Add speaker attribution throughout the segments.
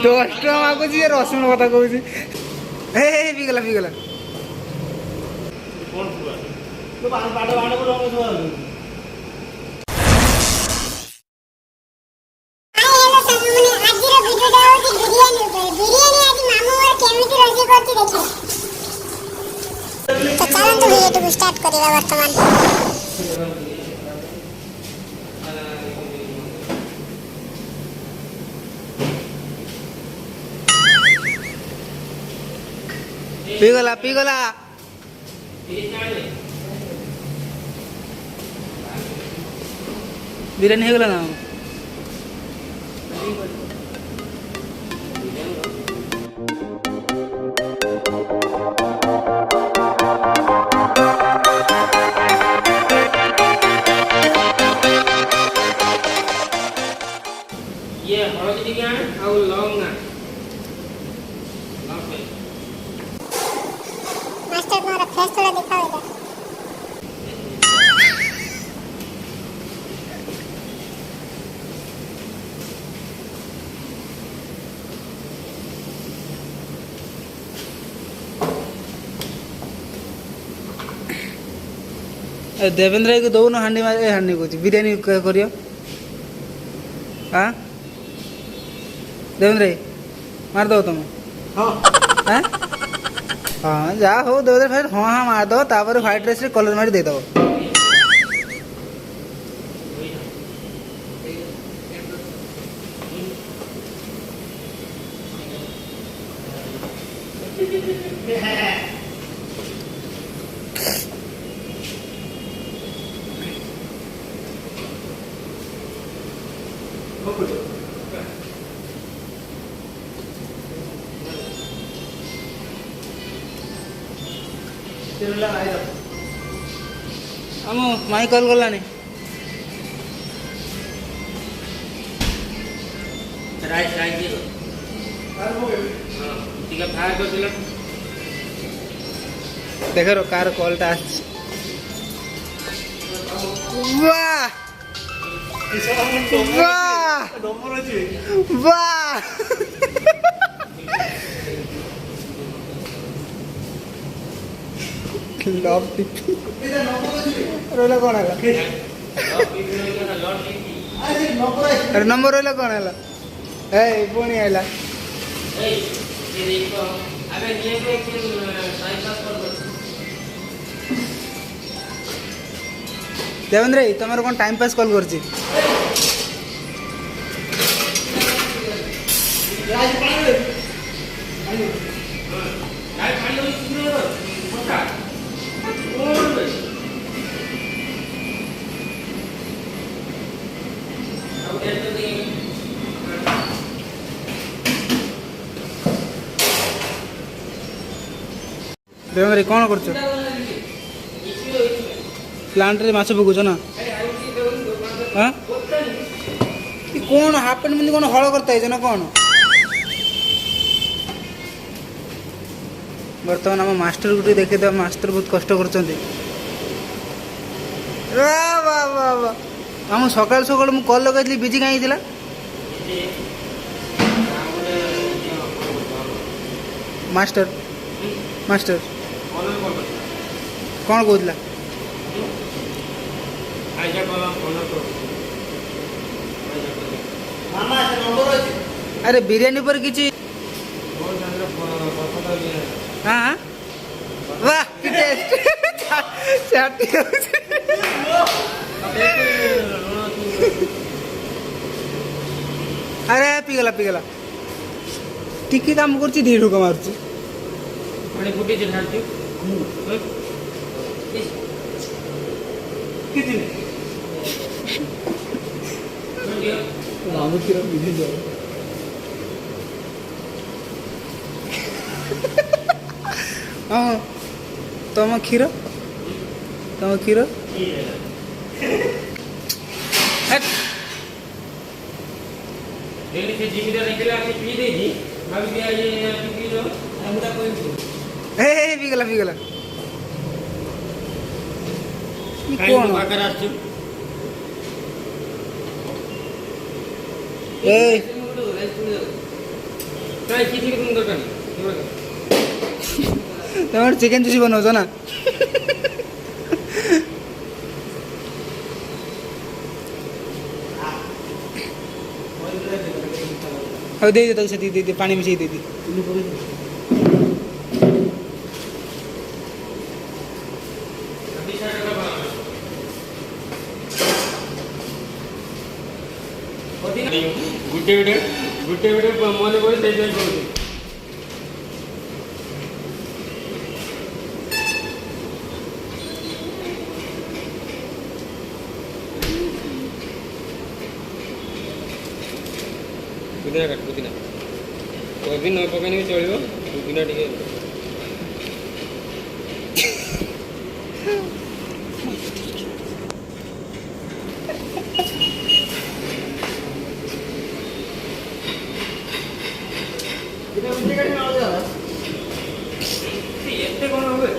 Speaker 1: ଟଙ୍କା ମାଗୁଛି ରସୁଣ କଥା କହୁଛି। ପିଗଲା ପିଗଲା
Speaker 2: स्टार्ट करेगा वर्तमान
Speaker 1: ପିଗଲା ପିଗଲା ବିରିୟାନୀ ହେଇଗଲା ନା
Speaker 3: ये हळदी ଟିକେ ଆଣ ଆଉ ଲଙ୍ଗ ନା
Speaker 2: मास्टर तुम्हारा फेस थोड़ा दिखाओ इधर
Speaker 1: देवेंद्र को दौन हांडी हांडी कह बिरियानी करियो हाँ देवेंद्र मार दो तुम हाँ हाँ जा हो देवेंद्र फिर हाँ हाँ मार दो तापर व्हाइट राइस रे कलर मारी दे दो ଆମ ମାଇ କଲ୍ କଲାଣି
Speaker 3: ରାଇସ୍ ରାଇସ୍ ଦିଅ ହଁ ଟିକେ ଫ୍ରାଏ କରିଦିଲ
Speaker 1: ଦେଖ କାର କଲ୍ଟା ଆସିଛି ବାଃ ବାଃ ବାଃ लव टिपी रोला कौन है अरे नंबर रोला कौन है ए पुणी आइला
Speaker 3: ए ये देखो अबे ये पे टाइम पास कर दो
Speaker 1: देवेंद्र तुम्हारे कौन टाइम पास कॉल करछि देवेंद्र कौन कर प्लांट रे माछ पकुछ ना हाँ कौन हाफ पैंट मिली कौन हल करता है ना कौन बर्तमान आम मास्टर गुटी देखी दे मास्टर बहुत कष्ट कर सकाल सकाल मुझे कल लगे बिजी कहीं मास्टर मास्टर कौन कहला अरे बिरयानी पर किसी हाँ हाँ वाह कि टेस्ट अरे पिगला पिगला टिके काम करछि ढेर ढुका मारुछि
Speaker 3: पानी फुटी जे ढालछु किती
Speaker 1: रामू किरण विधि जाओ हाँ तुम क्षीर
Speaker 3: डेली से जिमीदार निकले आके पी देगी भाभी दिया ये पी लो हमदा कोई
Speaker 1: ए पिगला पिगला
Speaker 3: कौन बाकर आछु
Speaker 1: ए
Speaker 3: রাইস তুমি যাও তাই কি ঠিক তুমি দরকার নেই
Speaker 1: তোমার চিকেন চুষি বানাওছো না হ্যাঁ দিয়ে দিতে সে দিয়ে পানি মিশিয়ে দিয়ে দিই
Speaker 3: গুটে গুটে মনে করে সেই জন্য করছি पुदीना काट पुदीना कोबी न पकाने भी चलो पुदीना टिके
Speaker 1: এটা উঠে গেছে না আলাদা
Speaker 3: এতে কোন হবে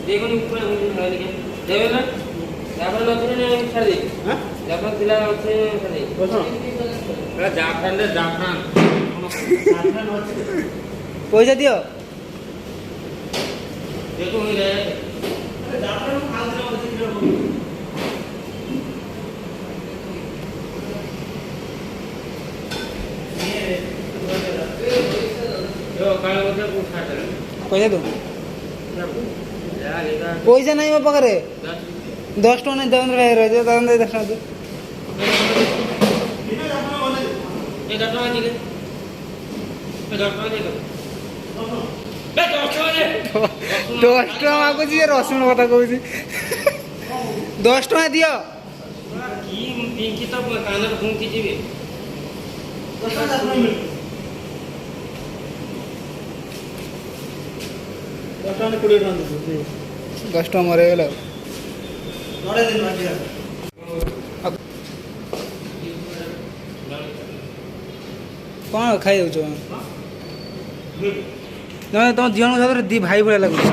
Speaker 3: দেখুন উপরে হয়ে গেছে দেবে না জাফরান নতুন ছাড় দিই
Speaker 1: হ্যাঁ
Speaker 3: জাফরান দিলা হচ্ছে ছাড় দিই
Speaker 1: বসো
Speaker 3: এটা জাফরান রে জাফরান
Speaker 1: পয়সা দিও
Speaker 3: দেখো হয়ে যায়
Speaker 1: জাফরান খাল দিলে আমাদের দিলে
Speaker 3: जो काल बदल को छाट है
Speaker 1: পয়সা দো
Speaker 3: या लेगा
Speaker 1: পয়সা নাই ମୋ ପାଖରେ
Speaker 3: 10
Speaker 1: 10 ଟଙ୍କା ଦେବେନ୍ଦ୍ର ଭାଇ ରହିଯିବ ଦେବେନ୍ଦ୍ର ଭାଇ 10 ଟଙ୍କା ଦିଅ
Speaker 3: ये 10 टका दिले ये 10 टका दे दो बे 10 टका दे
Speaker 1: 10 ଟଙ୍କା ମାଗୁଛି ଏ ରସୁଣ କଥା କହୁଛି 10 ଟଙ୍କା ଦିଅ
Speaker 3: की पिंकी तो कानर घूमती जीवे
Speaker 1: 10 ଟଙ୍କା ମରିଗଲା କ'ଣ ଖାଇଯାଉଛ ତମେ ତମ ଦି ଜଣଙ୍କ ସାଥିରେ ଦି ଭାଇ ଭଳିଆ ଲାଗୁଛି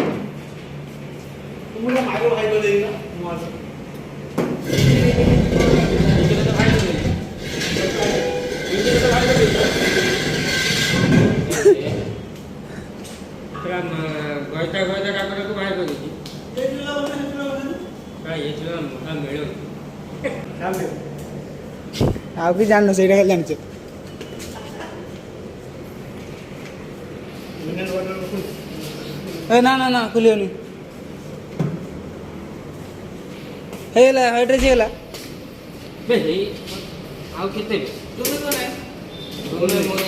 Speaker 3: गोयता गोयता डाक्टर को बाहर कर दी का ये चलो मोटा मेलो
Speaker 1: ଆଉ କି ଜାଣିନ ସେଇଟା ଖାଲି ଜାଣିଛ ନା ନା ନା ଖୋଲିବନି ହେଇଗଲା ହ୍ୱାଇଟ୍ ରାଇସ୍ ହେଇଗଲା
Speaker 3: बे हे आउ केते तुमे को नै तुमे मोर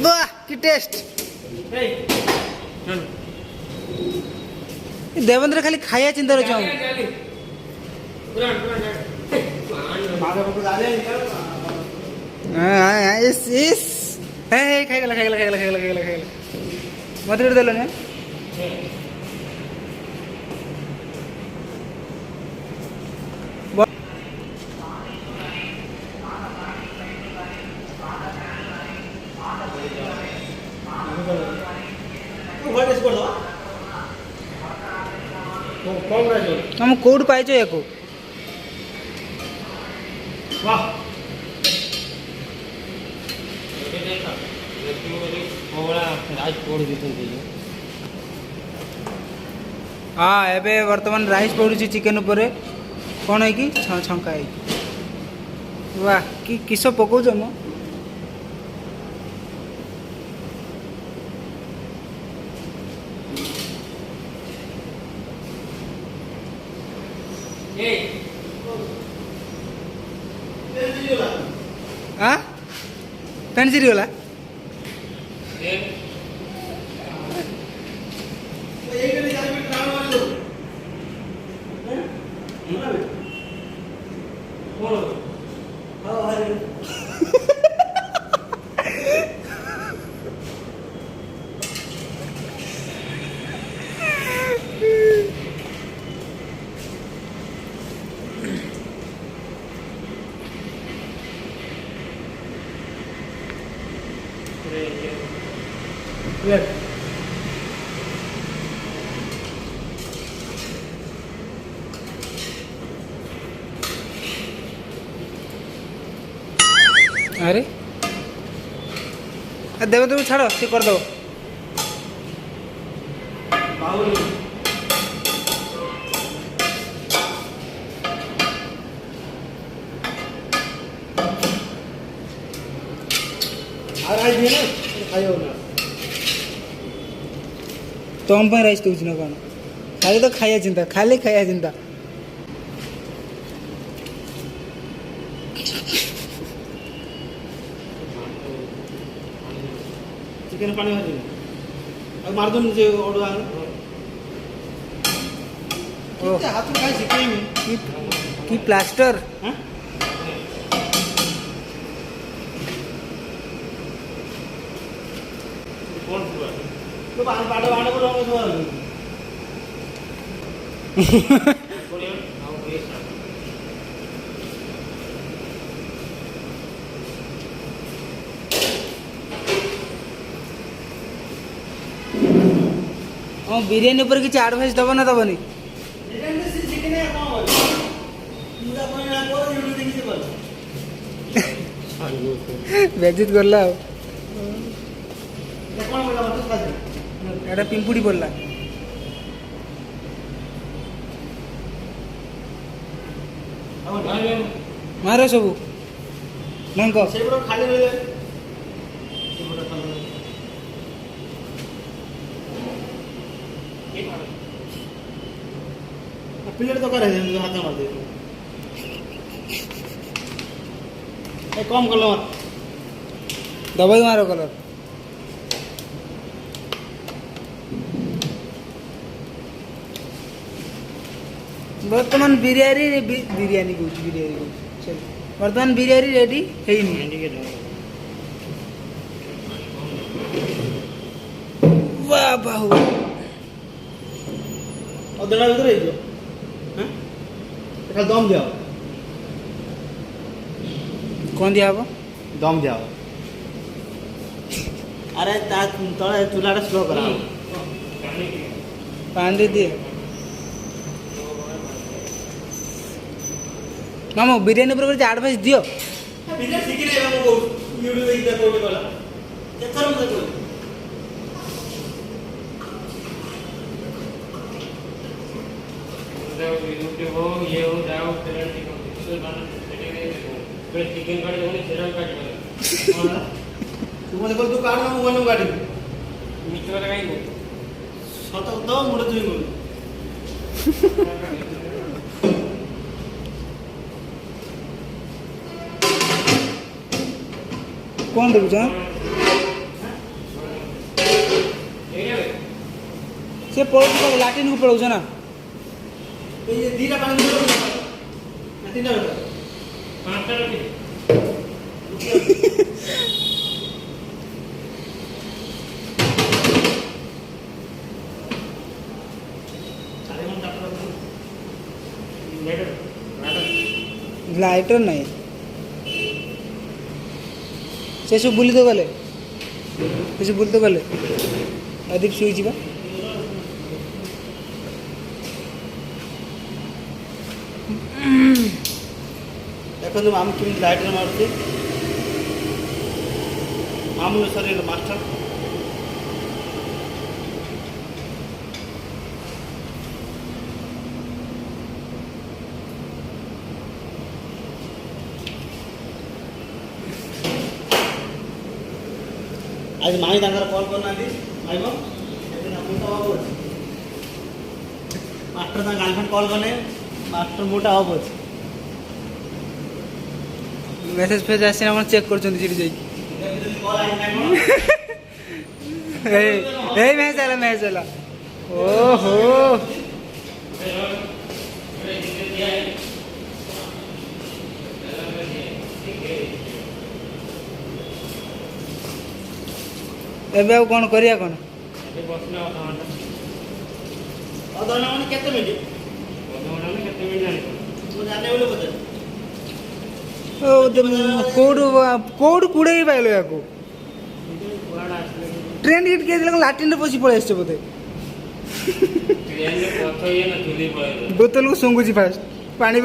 Speaker 1: বাহ কি টেস্ট
Speaker 3: ए चल
Speaker 1: দেবেন্দ্র খালি খাইয়া চিন্তা রয়েছে
Speaker 3: पुरान पुरान
Speaker 1: ইস ইস হ্যাঁ খাইগলা খাইগলা খাইগলা খাইগলা খাইগলা খাইগলা মতে করে দিল না हम कोड पाइছো एको
Speaker 3: वाह ये देखा लेकिन मेरे कोला राइस कोड दिसंती
Speaker 1: हाँ एबे वर्तमान राइस पड़ुची चिकेन उपरे कौन है कि छंका है वाह कि किस पकाउछ म
Speaker 3: ए
Speaker 1: हाँ पेन सिरी गला
Speaker 3: ए
Speaker 4: प्लेट
Speaker 1: अरे देव देव छाड़ सी करदेव
Speaker 4: बाहुली राइस दिए ना खाई हो ना
Speaker 1: तुम राइस दूसरी ना कौन खाली तो खाया चिंता खाली खाया चिंता
Speaker 4: चिकन पानी भाजी अब मार दो नीचे ओडा
Speaker 1: ओ
Speaker 4: हाथ में खाई सिक्के में
Speaker 1: की प्लास्टर
Speaker 4: हां कौन हुआ तो बाहर बाड़ा बाड़ा को रंग हुआ कोरियन आओ ये
Speaker 1: बिरियानी ऊपर किसी एडवाइस दब ना दबनी
Speaker 4: बिरयानी से चिकन है कौन बोल मुझे कोई ना कोई यूट्यूब देखी से बोल
Speaker 1: बेजित करला
Speaker 4: ये कौन बोला मत खाते
Speaker 1: एटा पिंपुड़ी बोलला
Speaker 4: अब
Speaker 1: मारो सबू नंको
Speaker 4: से बरो खाली रहे से बरो खाली प्लेट तो करे हाथ में मार दे ए कम कर लो मत
Speaker 1: दबाई मारो कलर बर्तमान बिरियानी बिरियानी को चल बर्तमान बिरियानी रेडी है ही नहीं वाह बाहु
Speaker 4: और देना उधर ही जो हैं एक दम दिया
Speaker 1: कौन दिया हबो
Speaker 4: दम दिया अरे ता तळे चुलाटा स्लो करा
Speaker 1: पानी दिए मामू बिरियानी ऊपर कुछ एडवाइस दियो
Speaker 4: बिजनेस सीखी नहीं हम को यूट्यूब देख दे कोई बोला केतर हम देखो
Speaker 3: यूट्यूब हो ये हो जाओ तेरा तो बना फिर चिकन काट दो सेरा काट दो
Speaker 4: तू मत बोल तू काट ना मुंह में काटी
Speaker 3: मिक्स वाला काई को
Speaker 4: सत तो मुड़ तुई बोल
Speaker 1: कौन देखुछ से पड़ो लाटिन को पड़ो ना
Speaker 4: ये दीरा पानी में ना तीन बेटा
Speaker 3: पांचटा रखी
Speaker 4: सारे मन काट रहा
Speaker 1: लाइटर नहीं से सब बुली तो गले से सब बुली तो गले अधिक शुई जीवा
Speaker 4: এখন তুমি আমি কেমন লাইটার মারছি মামুন স্যারের মাস্টার आज माई दादा कॉल करना दी माई बो मोटा हो मास्टर दा गर्लफ्रेंड कॉल करने मास्टर मोटा हो
Speaker 1: मेसेज फेज आसी ना चेक करछन जिरि जाई
Speaker 4: कॉल आई टाइम
Speaker 1: ए मैच आला ओहो एबे ଆଉ କଣ କରିବା କଣ
Speaker 3: ଏବେ ବସିଲା ଅଧଘଣ୍ଟା
Speaker 4: ଅଧଘଣ୍ଟା ମାନେ କେତେ ମିନିଟ୍
Speaker 3: ଅଧଘଣ୍ଟା ମାନେ କେତେ ମିନିଟ୍ ଜାଣିଛ
Speaker 4: ମୁଁ ଜାଣେ ବୋଲି ପଚାରେ
Speaker 1: କୋଉଠୁ କୋଉଠୁ କୁଡ଼େଇ ପାଇଲ ୟାକୁ
Speaker 3: କୁଆଡ଼େ ଆସିଲେ
Speaker 1: ट्रेन टिकेट किए दिला लाट्रिन रे पसी पळे आछे बोते
Speaker 3: ट्रेन में पथ ये ना चुली पड़े
Speaker 1: बोतल को सुंगुची फास्ट पानी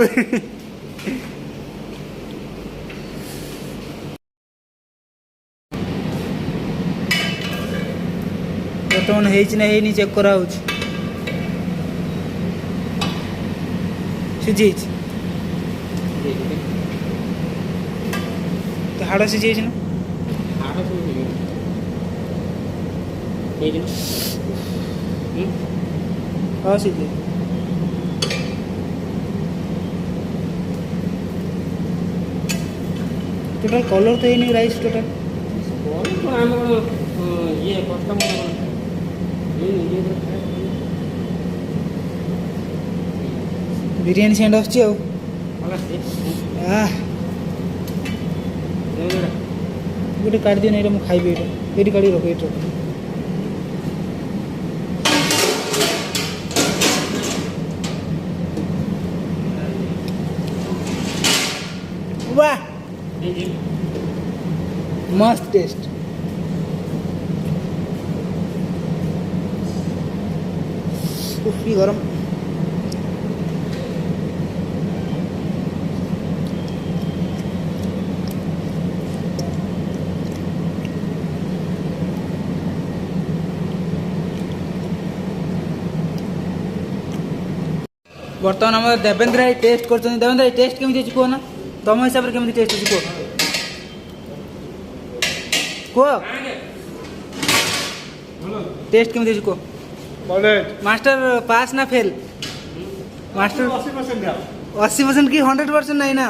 Speaker 1: बर्तमान हेच ना हेनी चेक करा होछ सिझेछ तो हाड़ सिझेछ ना
Speaker 3: आटा सुन ये दिन
Speaker 1: हाँ सिझे टोटल कलर तो नहीं राइस टोटल
Speaker 3: कौन तो हम ये कस्टमर ये
Speaker 1: बिरयानी सेंड आछी आ
Speaker 3: वाला से
Speaker 1: गोटे काट दियो नहीं मुझे खाइबी ये काढ़ी रख ये वाह मस्त टेस्ट उफ ये गरम बर्तमान आम देवेंद्र भाई टेस्ट कर देवेंद्र भाई टेस्ट केमी अच्छी कह ना तुम हिसाब से केमी टेस्ट अच्छी कह टेस्ट केमी अच्छी कह मास्टर पास ना फेल मास्टर 80% की 100% नहीं ना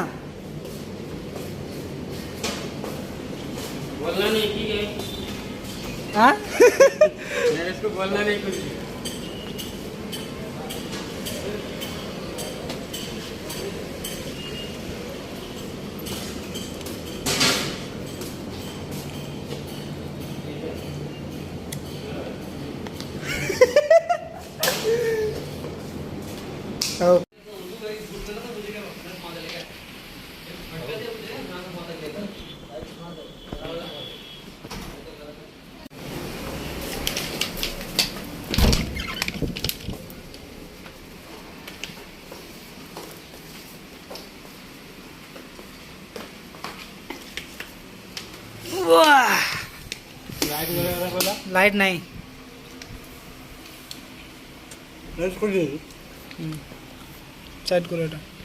Speaker 3: बोलना नहीं ठीक है
Speaker 1: हाँ
Speaker 3: मैं इसको बोलना नहीं कुछ
Speaker 1: Oh. लाइट नहीं साइड करो এটা